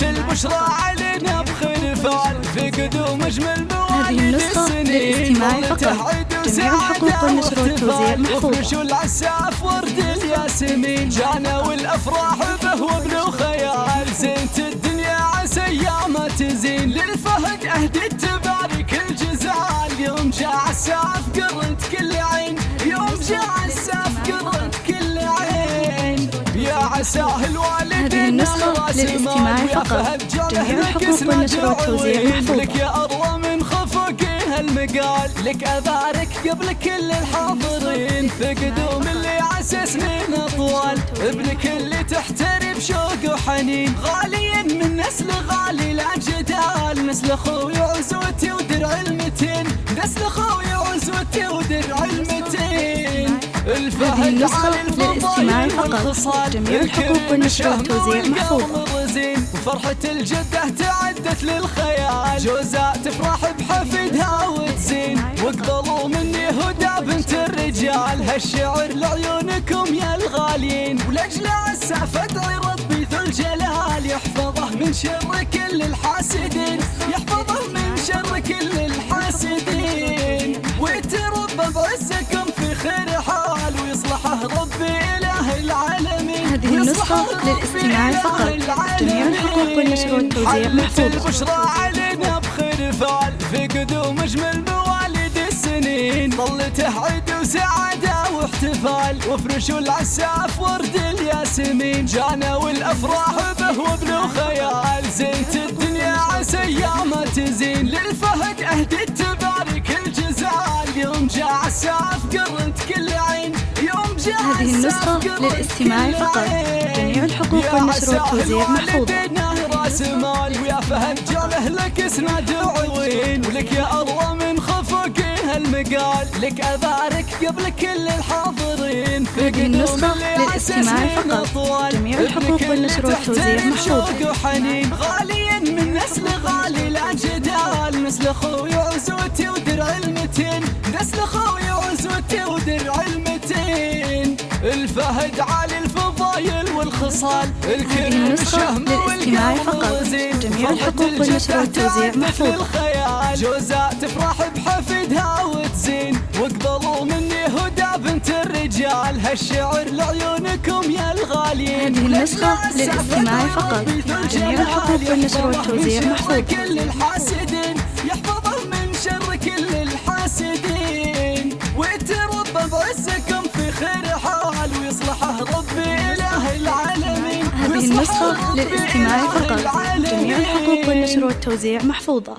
البشرى علينا بخير فعل في قدوم أجمل هذه النسخة للاستماع فقط. جميع الحقوق والنشر والتوزيع محفوظة. وفرش العساف ورد الياسمين جانا والأفراح به وابن خيال زينة الدنيا عسى أيامها تزين للفهد أهدي تبارك الجزال يوم جاء عساف قرت كل عين يوم جاء عساف قرت كل عين يا عساه الوالدين. هذه النسخة للاستماع فقط. جميع الحقوق والنشر والتوزيع محفوظة. لك يا أروى من خفقها المقال لك أبارك قبل كل الحاضرين في قدوم اللي عسى سنين أطوال ابنك اللي تحتري بشوق وحنين غالي من نسل غالي لا جدال نسل أخوي عزوتي ودرع المتين نسل أخوي عزوتي ودرع المتين. هذه النسخة للاستماع فقط. جميع الحقوق والنشر والتوزيع محفوظة. وفرحة الجدة تعدت للخيال جوزاء تفرح بحفيدها وتزين واقبلوا مني هدى بنت الرجال هالشعر لعيونكم يا الغالين ولأجل عساف أدعي ربي ذو الجلال يحفظه من شر كل الحاسدين يحفظه من شر كل الحاسدين ويتربى بعزكم في خير حال ويصلحه ربي إله العالمين. هذه النسخة للاستماع فقط. جميع الحقوق والنشر والتوزيع محفوظة. البشرى علينا بخير فعل في قدوم أجمل مواليد السنين ظلته عيد وسعادة واحتفال وفرشوا العساف ورد الياسمين جانا والأفراح به وابن خيال زينة الدنيا عسى أيامها تزين للفهد أهدي تبارك الجزال يوم جاء عساف قرت كل عين يوم جاء هذه النسخة للاستماع فقط. جميع الحقوق والنشر والتوزيع محفوظة. راس مال ويا فهد جاله لك اسناد وعوين ولك يا أروى من خفقها المقال لك أبارك قبل كل الحاضرين. هذه النسخة للاستماع فقط. جميع الحقوق والنشر والتوزيع محفوظة. غالي من نسل غالي لا جدال نسل أخوي عزوتي ودرع المتين نسل أخوي عزوتي ودرع المتين الفهد عالي الفضايل والخصال هذه النسخة للاستماع فقط. جميع الحقوق والنشر والتوزيع محفوظة. جوزاء تفرح بحفيدها وتزين واقبلوا مني هدى بنت الرجال هالشعر لعيونكم يا الغاليين. هذه النسخة للاستماع فقط. جميع الحقوق والنشر والتوزيع محفوظة. كل الحاسدين يحفظه من شر كل الحاسدين ويتربى بعزكم في خير حال ويصلحه ربي إله العالمين. هذه النسخة للاستماع فقط. جميع الحقوق والنشر والتوزيع محفوظة.